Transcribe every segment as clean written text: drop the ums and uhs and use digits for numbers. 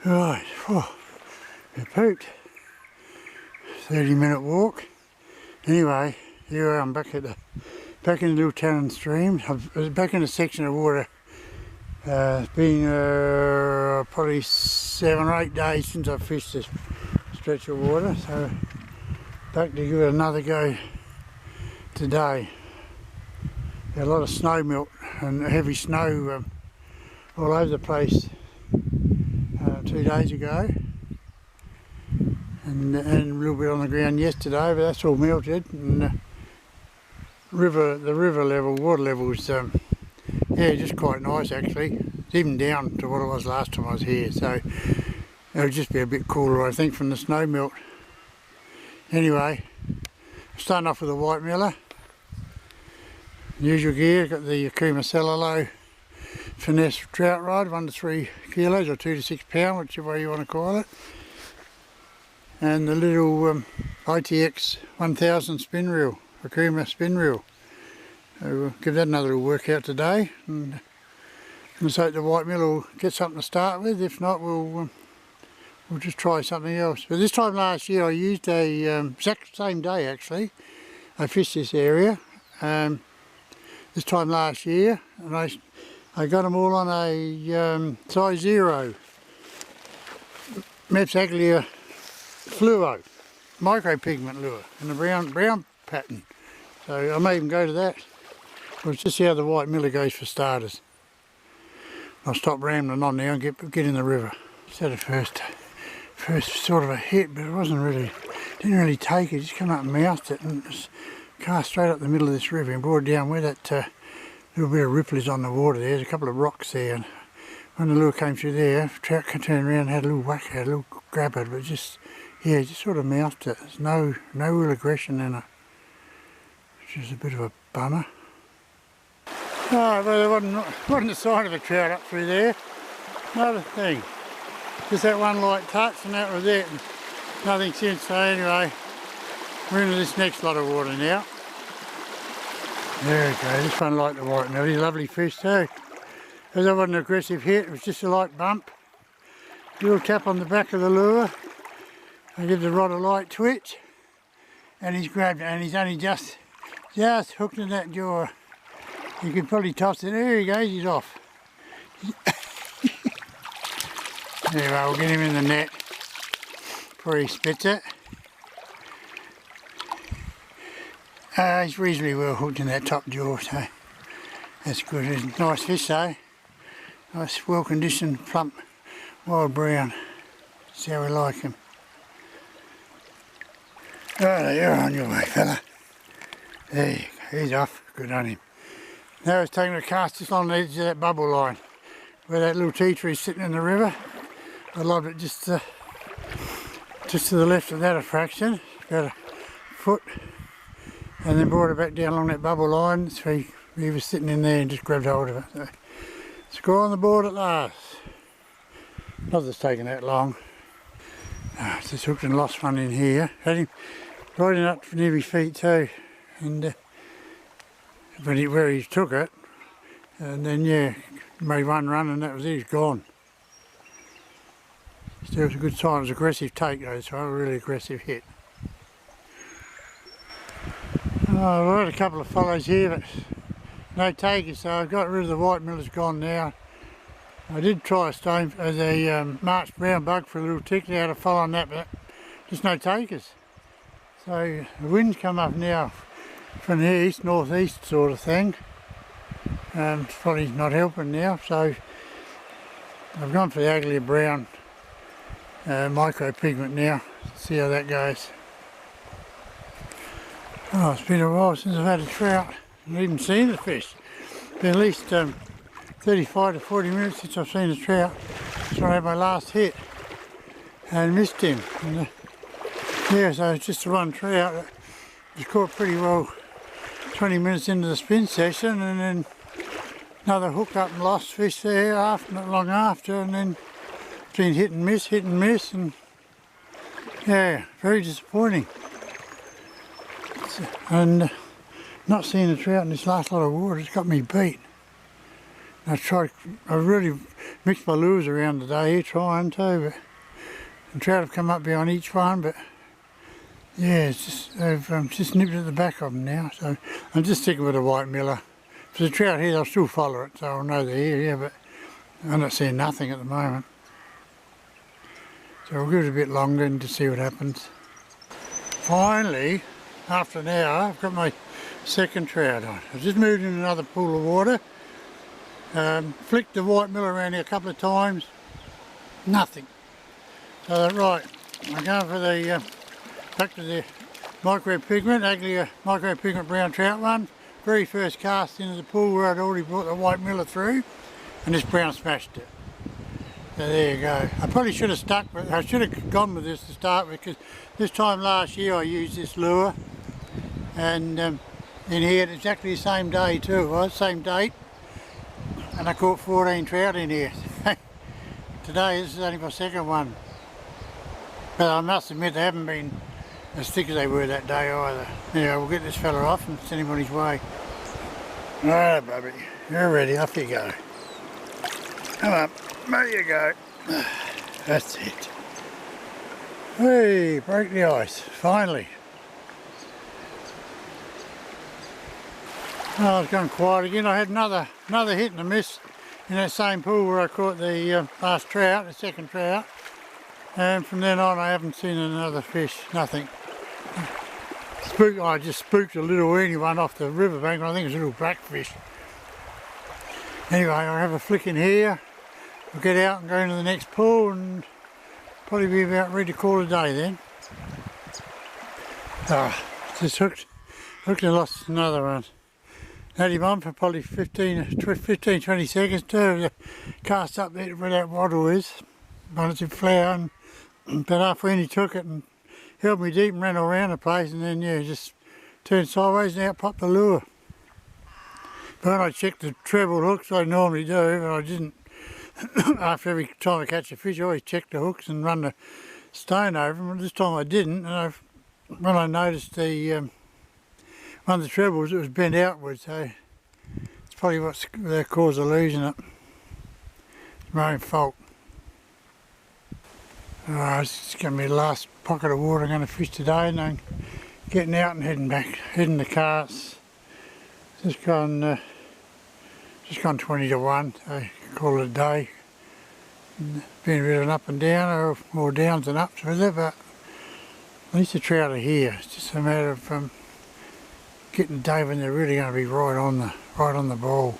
Right, I pooped. 30-minute walk. Anyway, here I am back in the little town stream. I was back in a section of water. It's been probably 7 or 8 days since I fished this stretch of water, so back to give it another go today. A lot of snow melt and heavy snow all over the place 2 days ago, and a little bit on the ground yesterday, but that's all melted. And the river water level is yeah, just quite nice actually. It's even down to what it was last time I was here, so it'll just be a bit cooler I think from the snow melt. Anyway, starting off with a white miller. Usual gear, got the Akuma Cellulose finesse trout rod, 1 to 3 kilos or 2 to 6 pound, whichever way you want to call it. And the little ITX 1000 spin reel, Akuma spin reel. So we'll give that another little workout today, and let's hope the white mill will get something to start with. If not, we'll just try something else. But this time last year I used a exact same day actually. I fished this area this time last year, and I got them all on a size 0 Mepps fluo micro pigment lure in the brown pattern. So I may even go to that. Let's just see how the white miller goes for starters. I'll stop rambling on now and get in the river. Just had a first sort of a hit, but it wasn't really, didn't really take it. Just come up and mouthed it and just cast straight up the middle of this river and brought it down where that little bit of ripple is on the water. There's a couple of rocks there, and when the lure came through there, the trout turned around and had a little whack at it, a little grab at it, but just sort of mouthed it. There's no real aggression in it, which is a bit of a bummer. Oh, well, there wasn't a sign of a trout up through there. Not a thing. Just that one light touch and that was it. Nothing since. So anyway, we're into this next lot of water now. There we go, this one like the white mill. He's a lovely fish too. As that wasn't an aggressive hit, it was just a light bump. A little tap on the back of the lure. I give the rod a light twitch, and he's grabbed it, and he's only just hooked in that jaw. You could probably toss it. There he goes, he's off. Anyway, we'll get him in the net before he spits it. He's reasonably well hooked in that top jaw, so that's good. He's a nice fish though. Nice, well conditioned, plump, wild brown. That's how we like him. Right, you're on your way, fella. There you go, he's off. Good on him. Now he's taking a cast just on the edge of that bubble line, where that little tea tree is sitting in the river. I lobbed it just to the left of that a fraction, about a foot, and then brought it back down along that bubble line. So he was sitting in there and just grabbed hold of it. So, score on the board at last. Not that it's taken that long. It's just hooked and lost one in here. Had him right in up near his feet too, and where he took it, and then made one run and that was it, he's gone. Still, it was a good sign. It was an aggressive take though, so a really aggressive hit. Oh, I've got a couple of follows here, but no takers, so I've got rid of the white miller's gone now. I did try a March brown bug for a little tickler, out of follow on that, but just no takers. So the wind's come up now from the east, northeast sort of thing. It's probably not helping now, so I've gone for the uglier brown micro pigment now. See how that goes. Oh, it's been a while since I've had a trout and even seen the fish. Been at least 35 to 40 minutes since I've seen a trout. So I had my last hit and missed him. And, so it's just the one trout that was caught pretty well 20 minutes into the spin session, and then another hook up and lost fish there not long after, and then it's been hit and miss, and yeah, very disappointing. And not seeing a trout in this last lot of water has got me beat. I really mixed my lures around today here trying to, but and trout have come up behind each one, but yeah, it's just, they've just nipped at the back of them now, so I'm just sticking with a white miller. If there's a trout here, I'll still follow it, so I'll know they're here, yeah, but I'm not seeing nothing at the moment. So we'll give it a bit longer and to see what happens. Finally, after an hour, I've got my second trout on. I just moved in another pool of water, flicked the white miller around here a couple of times, nothing. So right, I'm going for the back to the micro pigment, Aglia micro pigment brown trout one. Very first cast into the pool where I'd already brought the white miller through, and this brown smashed it. So there you go. I probably should have stuck with, I should have gone with this to start with, because this time last year I used this lure, and in here exactly the same day too, it was, same date, and I caught 14 trout in here. Today this is only my second one, but I must admit they haven't been as thick as they were that day either. Anyway, we'll get this fella off and send him on his way. Alright, Bubby, you're ready, off you go. Come on, there you go. That's it. Hey, broke the ice, finally. Oh, it's gone quiet again. I had another hit and a miss in that same pool where I caught the last trout, the second trout. And from then on I haven't seen another fish, nothing. I just spooked a little weeny one off the riverbank. I think it was a little blackfish. Anyway, I'll have a flick in here. I'll get out and go into the next pool and probably be about ready to call it a day then. Just hooked and lost another one. Had him on for probably 15-20 seconds to cast up there where that waddle is. Wanted to flower, but halfway in he took it and held me deep and ran all around the place, and then yeah, just turned sideways and out popped the lure. But when I checked the treble hooks, I normally do, but I didn't. After every time I catch a fish, I always check the hooks and run the stone over them, but this time I didn't, and when I noticed the one of the trebles, it was bent outwards, so it's probably what's caused the losing it. It's my own fault. It's going to be the last pocket of water I'm going to fish today, and I'm getting out and heading the cars. Just gone 20 to 1, so you can call it a day. Been a bit of an up and down, or more downs than ups with it, but at least the trout are here. It's just a matter of getting the day when they're really going to be right on the ball.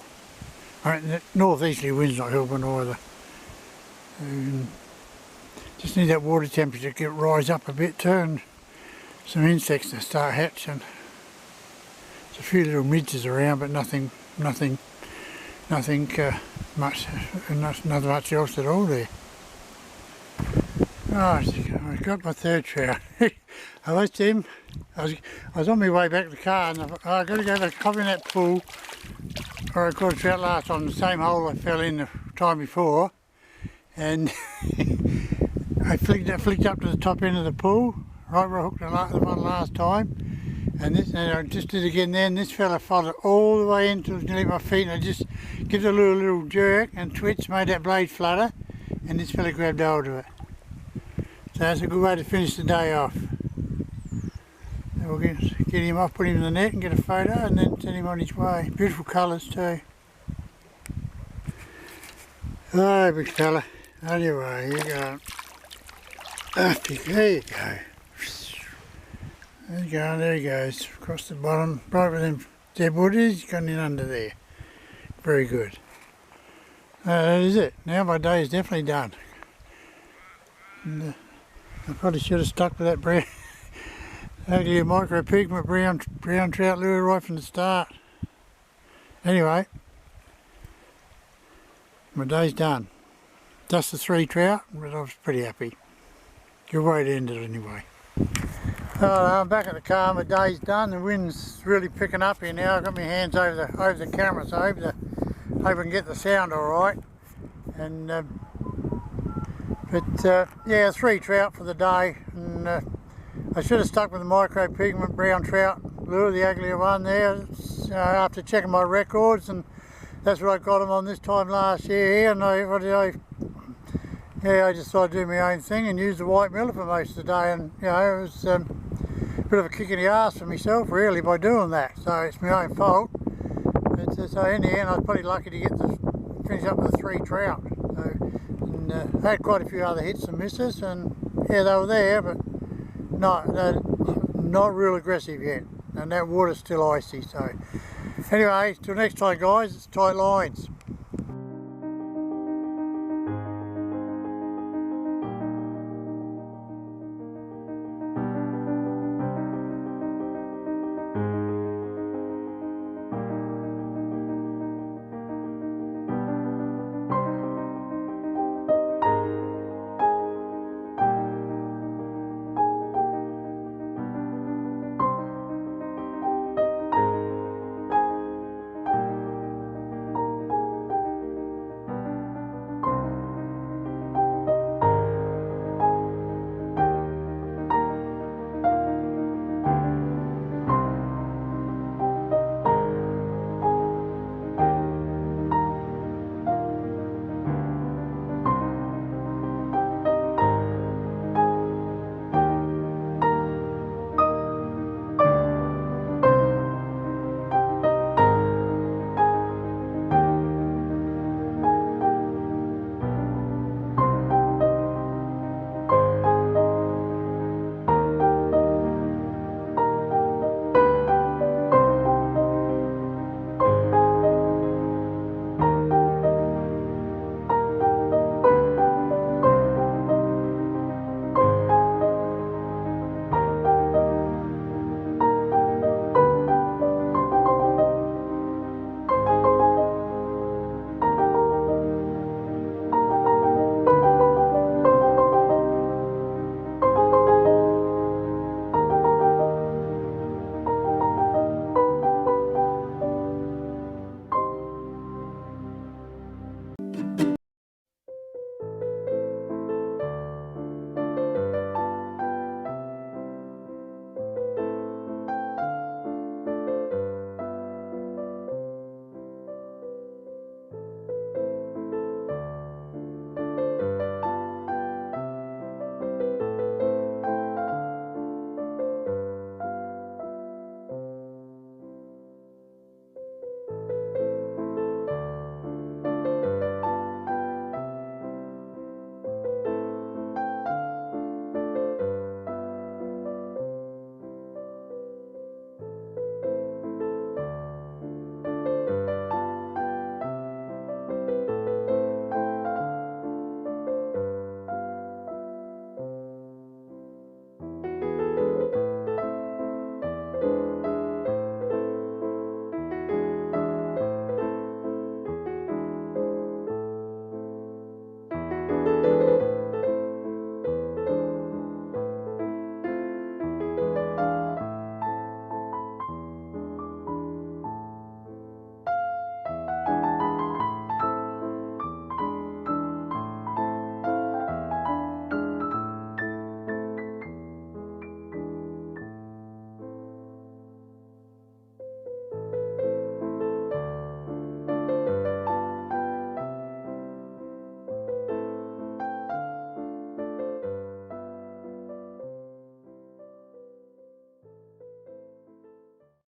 The northeasterly wind's not helping either. Just need that water temperature to rise up a bit too, and some insects to start hatching. There's a few little midges around, but nothing much else at all there. Oh, I got my third trout. I watched him. I was on my way back to the car, and I thought, I've got to go have a coffee in that pool where I caught a trout last time, the same hole I fell in the time before, and I flicked up to the top end of the pool, right where I hooked the one last time, and I just did it again then. This fella followed all the way into nearly my feet, and I just give it a little jerk and twitch, made that blade flutter, and this fella grabbed hold of it. So that's a good way to finish the day off. So we'll get him off, put him in the net and get a photo, and then send him on his way. Beautiful colours too. Oh, big fella. Anyway, here you go. There you go. There he goes. Across the bottom, right where them dead wood is, he's gone in under there. Very good. That is it. Now my day is definitely done. And, I probably should have stuck with that brown, ugly micro pigment brown trout lure right from the start. Anyway, my day's done. Just the 3 trout, but I was pretty happy. Good way to end it anyway. I'm back at the car, my day's done. The wind's really picking up here now. I've got my hands over the camera, so I hope I can get the sound alright. And yeah, 3 trout for the day, and I should have stuck with the micro pigment brown trout lure, the uglier one there. After checking my records, and that's what I got them on this time last year, and I just thought I'd do my own thing and use the white miller for most of the day, and you know, it was a bit of a kick in the arse for myself really by doing that, so it's my own fault. So in the end I was pretty lucky to finish up with 3 trout. So, and I had quite a few other hits and misses, and yeah, they were there, but not real aggressive yet, and that water's still icy. So anyway, till next time guys, it's tight lines.